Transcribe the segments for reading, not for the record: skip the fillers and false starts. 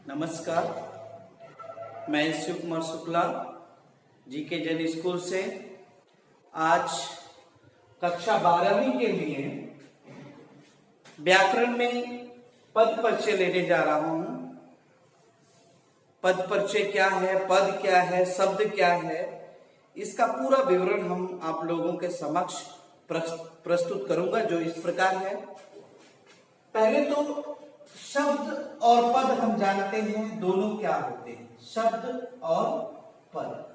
नमस्कार, मैं Shiv Kumar Shukla GK Jain school से आज कक्षा 12वीं के लिए व्याकरण में पद परिचय लेने जा रहा हूं। पद परिचय क्या है, पद क्या है, शब्द क्या है, इसका पूरा विवरण हम आप लोगों के समक्ष प्रस्तुत करूंगा, जो इस प्रकार है। पहले तो शब्द और पद हम जानते हैं दोनों क्या होते हैं। शब्द और पद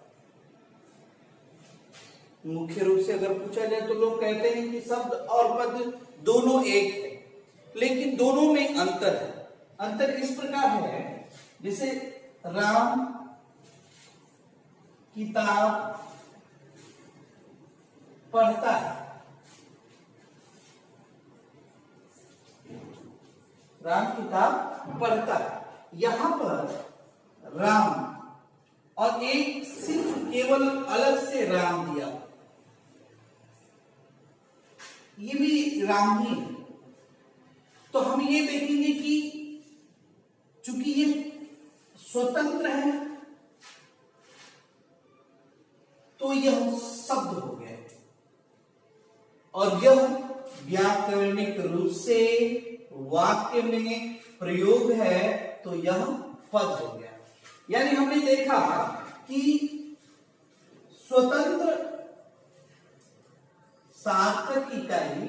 मुख्य रूप से अगर पूछा जाए तो लोग कहते हैं कि शब्द और पद दोनों एक है, लेकिन दोनों में अंतर है। अंतर इस प्रकार है, जैसे राम किताब पढ़ता है, राम किताब पढ़ता है। यहां पर राम और एक सिर्फ केवल अलग से राम दिया, ये भी राम ही है। तो हम ये देखेंगे कि चूंकि ये स्वतंत्र है तो यह शब्द हो गया, और यह व्याकरणिक रूप से वाक्य में प्रयोग है तो यह पद हो गया। यानी हमने देखा कि स्वतंत्र सार्थक इकाई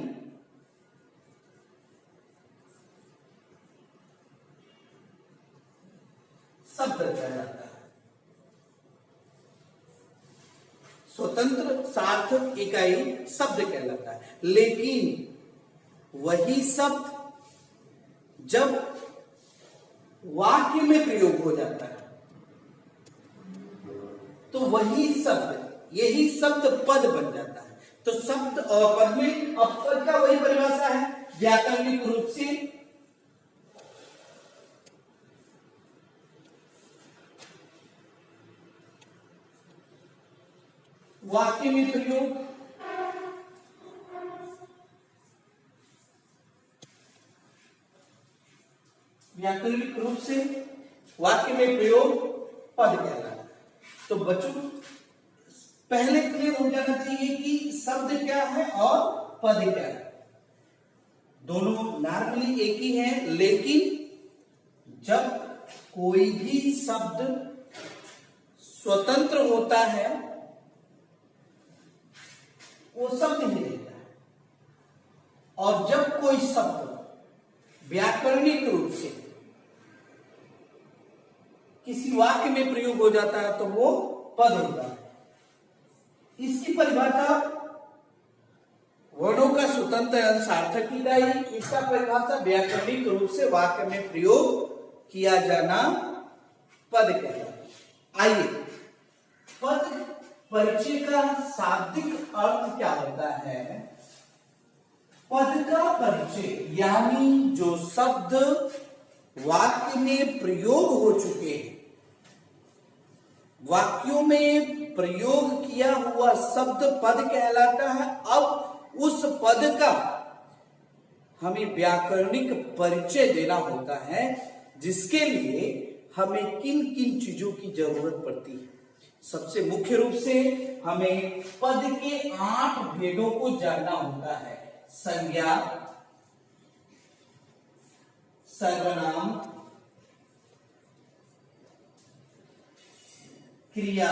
शब्द कहलाता है। स्वतंत्र सार्थक इकाई शब्द कहलाता है, लेकिन वही शब्द जब वाक्य में प्रयोग हो जाता है तो वही शब्द, यही शब्द पद बन जाता है। तो शब्द और पद में अब पद का वही परिभाषा है व्याकरणिक रूप से वाक्य में प्रयोग, व्याकरणिक रूप से वाक्य में प्रयोग पद कहलाता है। तो बच्चों पहले क्लियर हो जाना चाहिए कि शब्द क्या है और पद क्या है। दोनों नॉर्मली एक ही हैं, लेकिन जब कोई भी शब्द स्वतंत्र होता है वो शब्द ही रहता है, और जब कोई शब्द व्याकरणिक रूप से किसी वाक्य में प्रयोग हो जाता है तो वो पद होता है। इसकी परिभाषा वर्णों का स्वतंत्र सार्थक इकाई, इसका परिभाषा व्याकरणिक रूप से वाक्य में प्रयोग किया जाना पद कहलाता है। आइए, पद परिचय का शाब्दिक अर्थ क्या होता है? पद का परिचय यानी जो शब्द वाक्य में प्रयोग हो चुके हैं, वाक्यों में प्रयोग किया हुआ शब्द पद कहलाता है। अब उस पद का हमें व्याकरणिक परिचय देना होता है, जिसके लिए हमें किन किन चीजों की जरूरत पड़ती है। सबसे मुख्य रूप से हमें पद के 8 भेदों को जानना होता है। संज्ञा, सर्वनाम, क्रिया,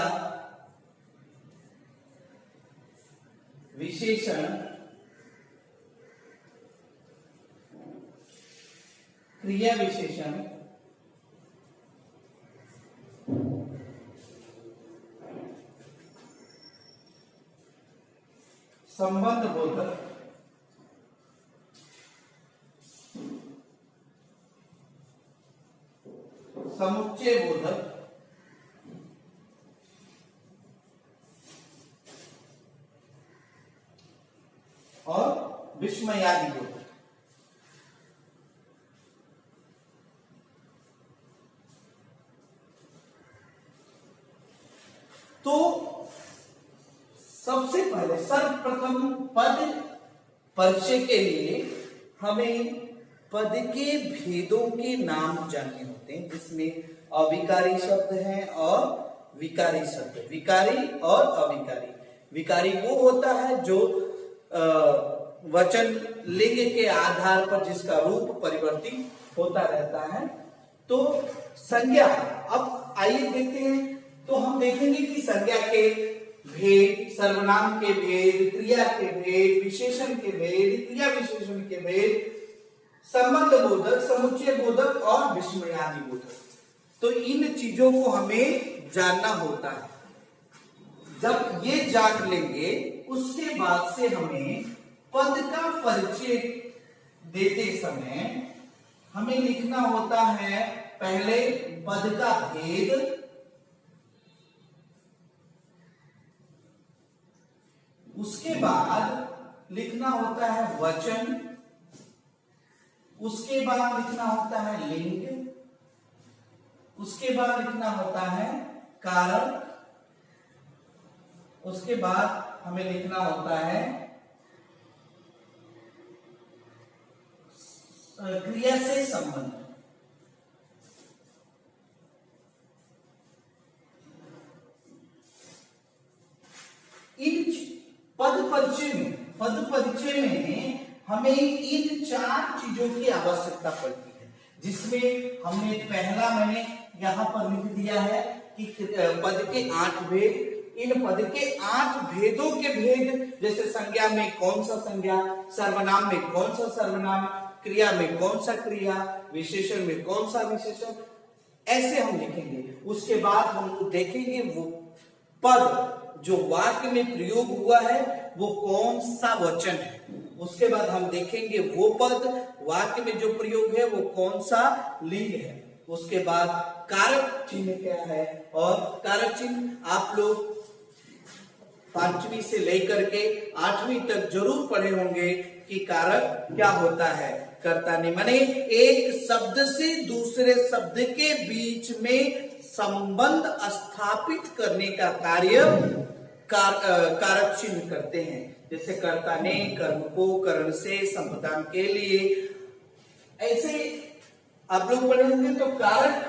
विशेषण, क्रिया विशेषण, संबंध बोधक, समुच्चय बोधक, और विस्मयादि बोधक। तो सबसे पहले सर्वप्रथम पद परिचय के लिए हमें पद के भेदों के नाम जानने होते हैं, जिसमें अविकारी शब्द है और विकारी शब्द। विकारी और अविकारी। विकारी वो होता है जो वचन लिंग के आधार पर जिसका रूप परिवर्तित होता रहता है। तो संज्ञा, अब आइए देखते हैं। तो हम देखेंगे कि संज्ञा के भेद, सर्वनाम के भेद, क्रिया के भेद, विशेषण के भेद, क्रिया विशेषण के भेद, संबंध बोधक, समुच्चय बोधक और विस्मयादि बोधक। तो इन चीजों को हमें जानना होता है। जब ये जान लेंगे उसके बाद से हमें पद का परिचय देते समय हमें लिखना होता है पहले पद का भेद, उसके बाद लिखना होता है वचन, उसके बाद लिखना होता है लिंग, उसके बाद लिखना होता है कारक, उसके बाद हमें लिखना होता है क्रिया से संबंध। इन पद परिचय में हमें इन 4 चीजों की आवश्यकता पड़ती है, जिसमें हमने पहला मैंने यहां पर लिख दिया है कि पद के 8 भेद। इन पद के 8 भेदों के भेद, जैसे संज्ञा में कौन सा संज्ञा, सर्वनाम में कौन सा सर्वनाम, क्रिया में कौन सा क्रिया, विशेषण में कौन सा विशेषण, ऐसे हम लिखेंगे। उसके बाद हम देखेंगे वो पद जो वाक्य में प्रयोग हुआ है वो कौन सा वचन है। उसके बाद हम देखेंगे वो पद वाक्य में जो प्रयोग है वो कौन सा लिंग है। उसके बाद कारक चिन्ह क्या है, और कारक चिन्ह आप लोग 5वीं से लेकर के 8वीं तक जरूर पढ़े होंगे कि कारक क्या होता है। कर्ता ने माने एक शब्द से दूसरे शब्द के बीच में संबंध स्थापित करने का कार्य कारक चिन्ह करते हैं। जैसे कर्ता ने कर्म को करण से संपदान के लिए, ऐसे आप लोग पढ़े होंगे। तो कारक,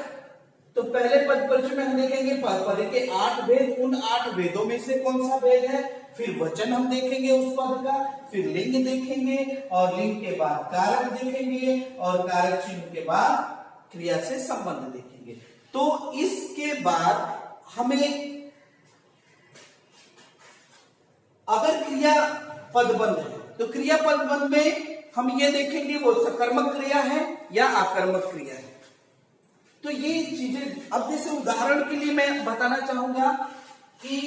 तो पहले पद परिचय में हम देखेंगे पद के 8 भेद, उन 8 भेदों में से कौन सा भेद है, फिर वचन हम देखेंगे उस पद का, फिर लिंग देखेंगे और लिंग के बाद कारक देखेंगे और कारक चिन्ह के बाद क्रिया से संबंध देखेंगे। तो इसके बाद हमें अगर क्रिया पदबंध है तो क्रिया पदबंध में हम ये देखेंगे वो सकर्मक क्रिया है या आकर्मक क्रिया है। तो ये चीजें, अब जैसे उदाहरण के लिए मैं बताना चाहूंगा कि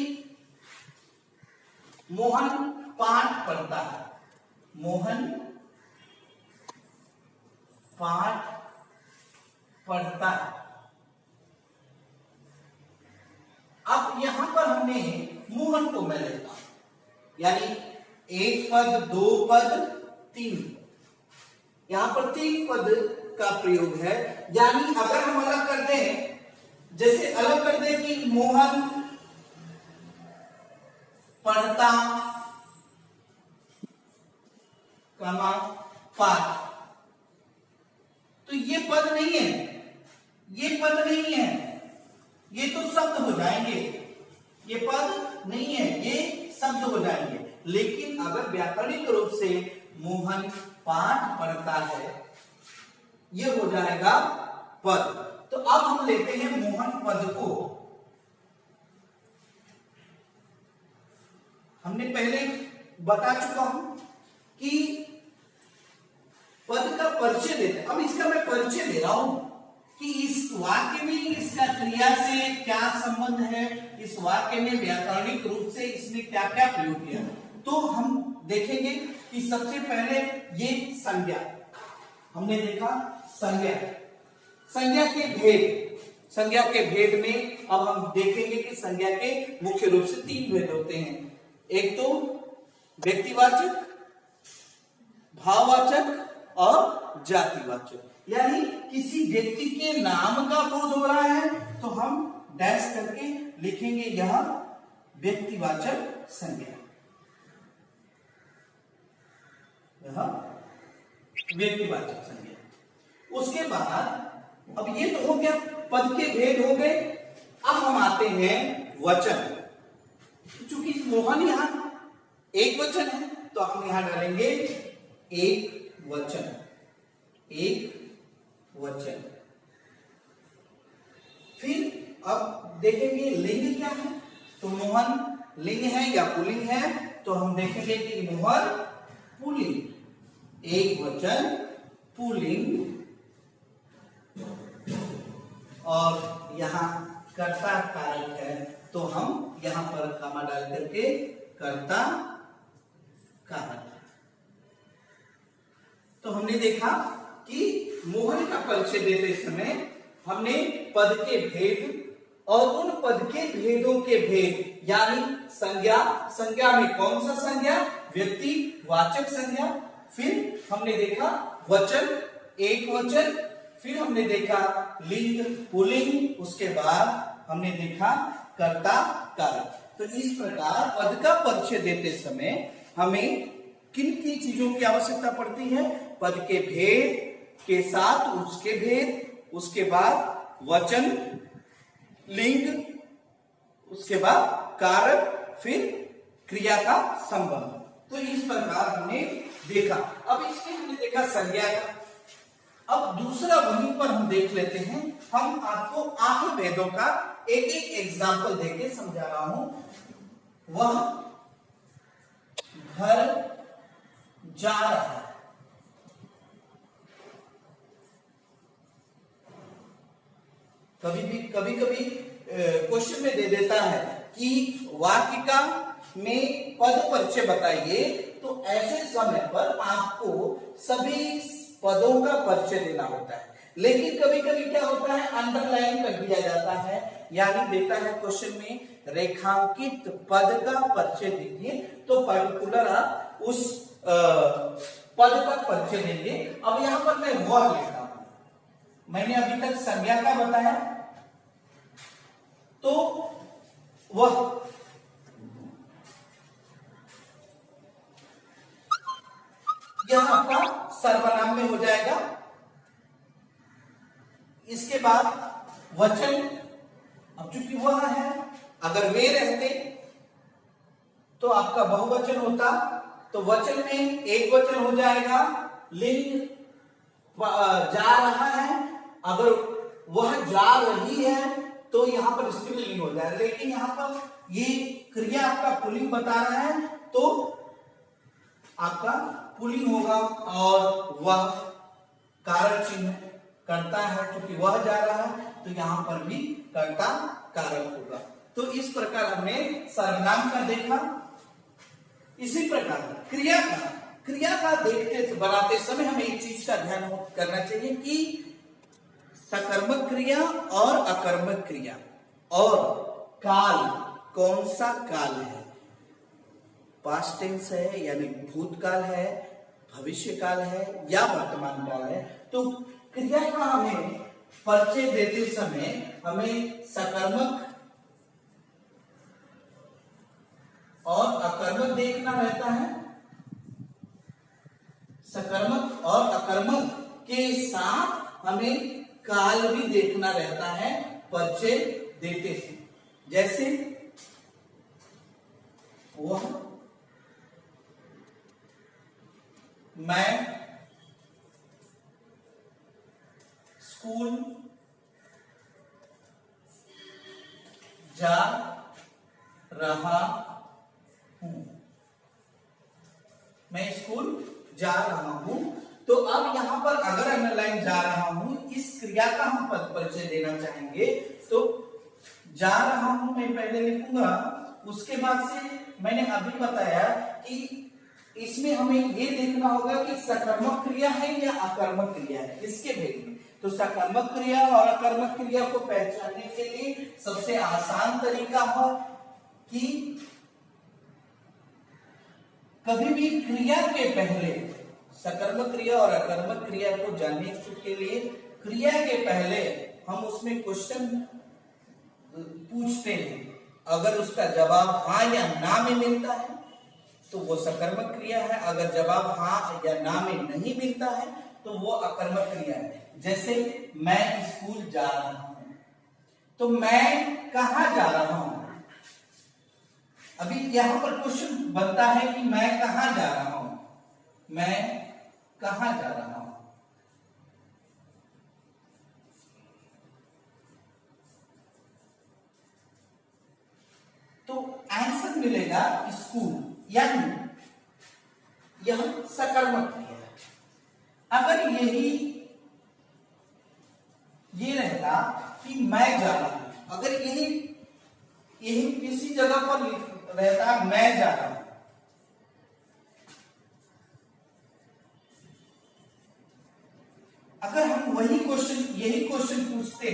मोहन पाठ पढ़ता है, मोहन पाठ पढ़ता है। अब यहां पर हमने मोहन को मैं लेता हूं, यानी 1 पद, 2 पद, 3, यहां पर 3 पद का प्रयोग है। यानी अगर हम अलग कर दें, जैसे अलग कर दें कि मोहन पढ़ता कमा पाठ, तो ये पद नहीं है, ये पद नहीं है, ये तो शब्द हो जाएंगे, ये पद नहीं है, ये शब्द हो जाएंगे। लेकिन अगर व्याकरणिक रूप से मोहन पाठ पढ़ता है, ये हो जाएगा पद। तो अब हम लेते हैं मोहन पद को। हमने पहले बता चुका हूं कि पद का परिचय देते हैं। अब इसका मैं परिचय दे रहा हूं कि इस वाक्य में इसका क्रिया से क्या संबंध है, इस वाक्य में व्याकरणिक रूप से इसने क्या क्या प्रयोग किया। तो हम देखेंगे कि सबसे पहले ये संज्ञा हमने देखा, संज्ञा के भेद, संज्ञा के भेद में अब हम देखेंगे कि संज्ञा के मुख्य रूप से 3 भेद होते हैं। एक तो व्यक्तिवाचक, भाववाचक और जातिवाचक। यानी किसी व्यक्ति के नाम का बोध हो रहा है तो हम डैश करके लिखेंगे यह व्यक्तिवाचक संज्ञा, यह व्यक्तिवाचक संज्ञा। उसके बाद अब ये तो हो गया, पद के भेद हो गए। अब हम आते हैं वचन। चूंकि मोहन यहां एक वचन है तो हम यहां डालेंगे एक वचन, एक वचन। फिर अब देखेंगे लिंग क्या है, तो मोहन लिंग है या पुल्लिंग है, तो हम देखेंगे कि मोहन पुल्लिंग, एक वचन पुल्लिंग। और यहां कर्ता कारक है तो हम यहां पर कॉमा डाल करके कर्ता कारक। तो हमने देखा कि मोहन का परिचय देते समय हमने पद के भेद और उन पद के भेदों के भेद यानी संज्ञा, संज्ञा में कौन सा संज्ञा, व्यक्ति वाचक संज्ञा। फिर हमने देखा वचन, एक वचन। फिर हमने देखा लिंग पुल्लिंग। उसके बाद हमने देखा कर्ता कारक। तो इस प्रकार पद का परिचय देते समय हमें किन किन चीजों की आवश्यकता पड़ती है, पद के भेद के साथ उसके भेद, उसके बाद वचन, लिंग, उसके बाद कारक, फिर क्रिया का संबंध। तो इस प्रकार हमने देखा। अब इसमें हमने देखा संज्ञा का। अब दूसरा वहीं पर हम देख लेते हैं। हम आपको 8 भेदों का एक एक एग्जाम्पल देके समझा रहा हूं। वह घर जा रहा है, कभी कभी क्वेश्चन में दे देता है कि वाक्य का में पद परिचय बताइए, तो ऐसे समय पर आपको सभी पदों का परिचय देना होता है। लेकिन कभी कभी क्या होता है, अंडरलाइन कर दिया जाता है, यानी देता है क्वेश्चन में रेखांकित पद का परिचय दीजिए, तो पर्टिकुलर आप उस पद का परिचय देंगे। अब यहां पर मैं वह लेता हूं, मैंने अभी तक संज्ञा का बताया, तो वह यह आपका सर्वनाम में हो जाएगा। इसके बाद वचन, अब चूंकि वह है, अगर वे रहते तो आपका बहुवचन होता, तो वचन में एक वचन हो जाएगा। लिंग जा रहा है, अगर वह जा रही है तो यहां पर स्त्रीलिंग हो जाएगा। लेकिन यहां पर ये क्रिया आपका पुल्लिंग बता रहा है तो आपका पुल्लिंग होगा। और वह कारक चिन्ह करता है, क्योंकि वह जा रहा है तो यहां पर भी कर्ता कारक होगा। तो इस प्रकार हमने सर्वनाम का देखा। इसी प्रकार क्रिया का देखते बनाते समय हमें एक चीज का ध्यान करना चाहिए कि सकर्मक क्रिया और अकर्मक क्रिया और काल, कौन सा काल है, पास्ट टेंस है यानी भूतकाल है, भविष्य काल है या वर्तमान काल है। तो क्रिया का हमें परिचय देते समय हमें सकर्मक और अकर्मक देखना रहता है। सकर्मक और अकर्मक के साथ हमें काल भी देखना रहता है परिचय देते समय। जैसे वह, मैं स्कूल जा रहा हूं, मैं स्कूल जा रहा हूं। तो अब यहां पर अगर अंडरलाइन जा रहा हूं, इस क्रिया का हम पद परिचय देना चाहेंगे तो जा रहा हूं मैं पहले लिखूंगा। उसके बाद से मैंने अभी बताया कि इसमें हमें ये देखना होगा कि सकर्मक क्रिया है या अकर्मक क्रिया है, इसके भेद में। तो सकर्मक क्रिया और अकर्मक क्रिया को पहचानने के लिए सबसे आसान तरीका है कि कभी भी क्रिया के पहले, सकर्मक क्रिया और अकर्मक क्रिया को जानने के लिए क्रिया के पहले हम उसमें क्वेश्चन पूछते हैं। अगर उसका जवाब हाँ या ना में मिलता है तो वो सकर्मक क्रिया है, अगर जवाब हाँ या ना में नहीं मिलता है तो वो अकर्मक क्रिया है। जैसे मैं स्कूल जा रहा हूं, तो मैं कहां जा रहा हूं? अभी यहां पर क्वेश्चन बनता है कि मैं कहां जा रहा हूं, मैं कहां जा रहा हूं। तो आंसर मिलेगा स्कूल, यानी यह सकर्मक क्रिया है। अगर ये रहता कि मैं जा रहा हूं, अगर यही किसी जगह पर रहता मैं जा रहा हूं, अगर हम यही क्वेश्चन पूछते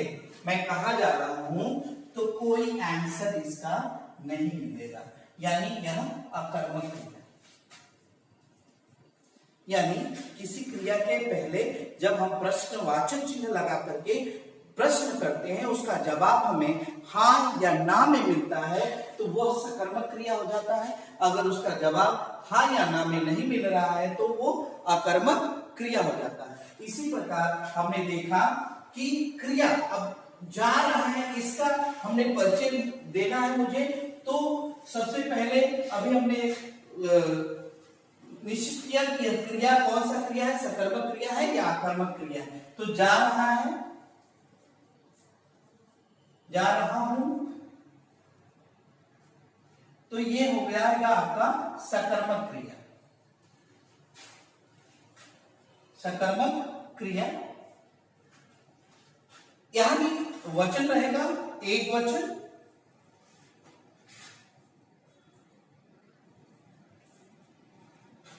मैं कहां जा रहा हूं, तो कोई आंसर इसका नहीं मिलेगा, यानी यह अकर्मक क्रिया। यानी किसी क्रिया के पहले जब हम प्रश्नवाचक चिन्ह लगा करके प्रश्न करते हैं, उसका जवाब हमें हाँ या ना में मिलता है, तो वह सकर्मक क्रिया हो जाता है। अगर उसका जवाब हाँ या ना में नहीं मिल रहा है, तो वो अकर्मक क्रिया हो जाता है। इसी प्रकार हमने देखा कि क्रिया अब जा रहा है, इसका हमने परिचय देना है मुझे, तो सबसे पहले अभी हमने निश्चित किया कि यह क्रिया कौन सा क्रिया है, सकर्मक क्रिया है या आकर्मक क्रिया है। तो जा रहा है, जा रहा हूं, तो ये हो गया है आपका सकर्मक क्रिया, सकर्मक क्रिया। यहां भी वचन रहेगा, एक वचन,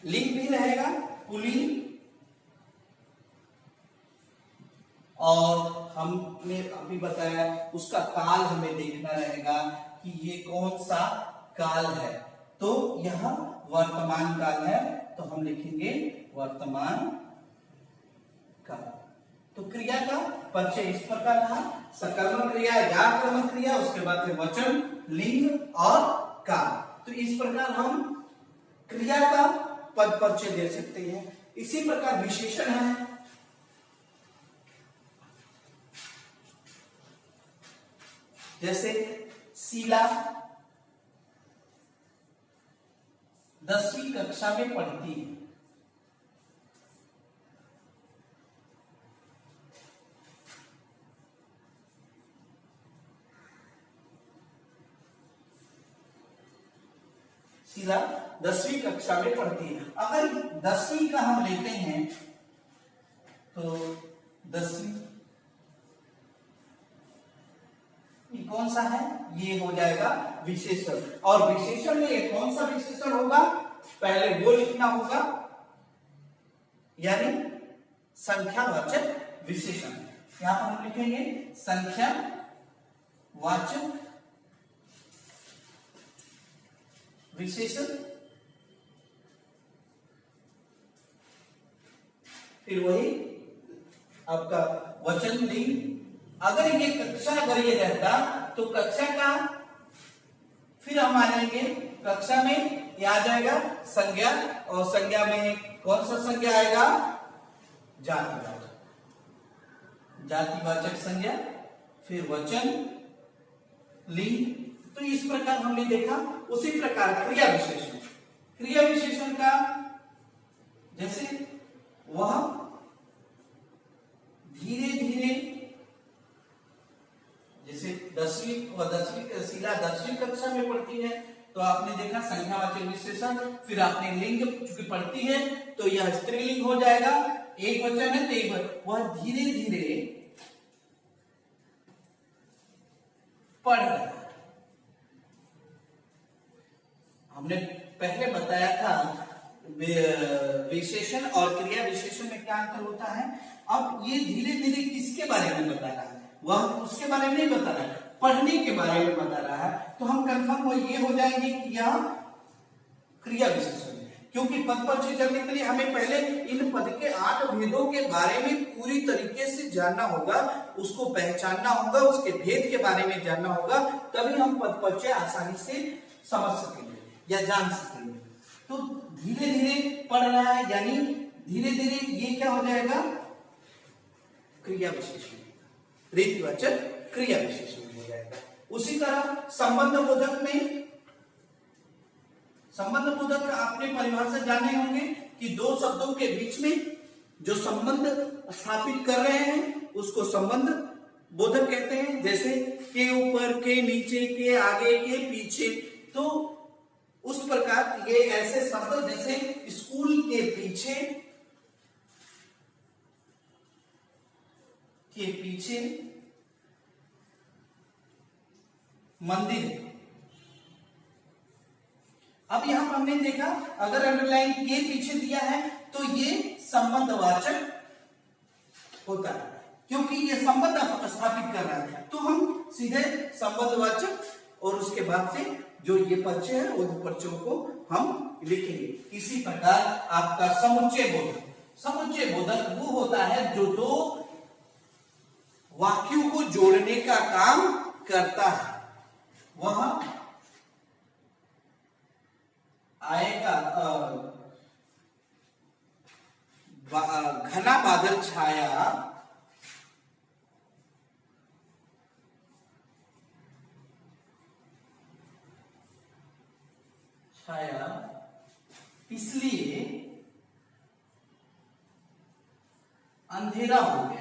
लिंग भी रहेगा पुल्लिंग, और हमने अभी बताया उसका काल हमें देखना रहेगा कि ये कौन सा काल है। तो यह वर्तमान काल है, तो हम लिखेंगे वर्तमान काल। तो क्रिया का परिचय इस प्रकार रहा, सकर्मक क्रिया या आकर्मक क्रिया, उसके बाद फिर वचन, लिंग और काल। तो इस प्रकार हम क्रिया का पद परिचय दे सकते हैं। इसी प्रकार विशेषण है, जैसे शीला 10वीं कक्षा में पढ़ती है। शीला 10वीं कक्षा में पढ़ती है। अगर 10वीं का हम लेते हैं, तो 10वीं कौन सा है, ये हो जाएगा विशेषण। और विशेषण में ये कौन सा विशेषण होगा, पहले वो लिखना होगा, यानी संख्यावाचक विशेषण। यहां पर हम लिखेंगे संख्यावाचक विशेषण। फिर वही आपका वचन, लिंग। अगर ये कक्षा अगर ये रहता, तो कक्षा का फिर हम आ जाएंगे, कक्षा में ये आ जाएगा संज्ञा, और संज्ञा में कौन सा संज्ञा आएगा, जातिवाचक, जातिवाचक संज्ञा, फिर वचन, लिंग। तो इस प्रकार हमने देखा। उसी प्रकार क्रिया विशेषण, क्रिया विशेषण का जैसे वह धीरे धीरे, जैसे 10वीं शीला 10वीं कक्षा में पढ़ती है, तो आपने देखा संख्यावाचक विशेषण। फिर आपने लिंग चूंकि पढ़ती है, तो यह स्त्रीलिंग हो जाएगा, एक वचन है तो एक, वह धीरे धीरे पढ़ रहा है। हमने पहले बताया था विशेषण और क्रिया विशेषण में क्या अंतर होता है। अब ये धीरे धीरे किसके बारे में बता रहा है, वह उसके बारे में नहीं बता रहा है, पढ़ने के बारे में बता रहा है। तो हम कंफर्म हो ये हो जाएंगे कि यह क्रिया विशेषण है, क्योंकि पद परिचय जानने के लिए हमें पहले इन पद के 8 भेदों के बारे में पूरी तरीके से जानना होगा, उसको पहचानना होगा, उसके भेद के बारे में जानना होगा, तभी हम पद परिचय आसानी से समझ सकेंगे या जान सकेंगे। तो धीरे धीरे पढ़ रहा है, यानी धीरे धीरे ये क्या हो जाएगा, क्रिया विशेषण, रीतिवाचक क्रिया विशेषण हो जाएगा। उसी तरह संबंध बोधक में, संबंध बोधक आपने परिभाषा जाने होंगे कि दो शब्दों के बीच में जो संबंध स्थापित कर रहे हैं उसको संबंध बोधक कहते हैं। जैसे के ऊपर, के नीचे, के आगे, के पीछे, तो उस प्रकार ये ऐसे शब्द जैसे स्कूल के पीछे, के पीछे मंदिर है। अब यहां पर हमने देखा अगर अंडरलाइन के पीछे दिया है तो ये संबंधवाचक होता है, क्योंकि ये संबंध स्थापित कर रहा है, तो हम सीधे संबंधवाचक और उसके बाद से जो ये परिचय है उन परिचयों को हम लिखेंगे। इसी प्रकार आपका समुच्चय बोधक, समुच्चय बोधक वो होता है जो दो वाक्यों को जोड़ने का काम करता है। वह आएगा घना बादल छाया, छाया इसलिए अंधेरा हो गया।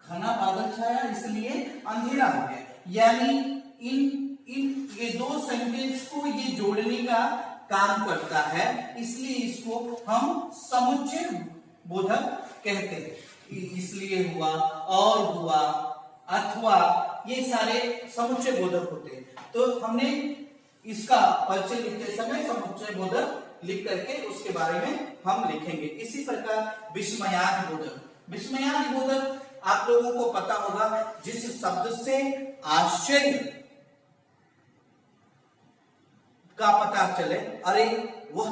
घना बादल छाया इसलिए अंधेरा हो गया, यानी इन ये दो सेंटेंस को ये जोड़ने का काम करता है, इसलिए इसको हम समुच्चय बोधक कहते हैं। इसलिए हुआ, और हुआ, अथवा, ये सारे समुच्चय बोधक होते हैं। तो हमने इसका परिचय लिखते समय समुच्चय बोधक लिख करके उसके बारे में हम लिखेंगे। इसी प्रकार विस्मयार्थ बोधक, विस्मयार्थ बोधक आप लोगों को पता होगा जिस शब्द से आश्चर्य का पता चले, अरे वह,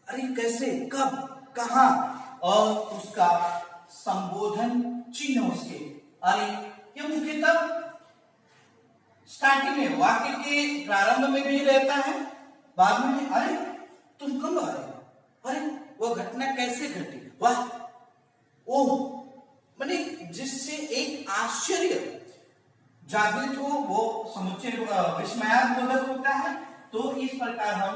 अरे कैसे, कब, कहां, और उसका संबोधन चिन्ह उसके, अरे ये मुख्यतः स्टार्टिंग में वाक्य के प्रारंभ में भी रहता है, बाद में भी, अरे तुम कब आए, अरे वो घटना कैसे घटी, वाह, ओह, माने जिससे एक आश्चर्य जागृत हो वो समुच्चय विस्मयार्थ बोधक होता है। तो इस प्रकार हम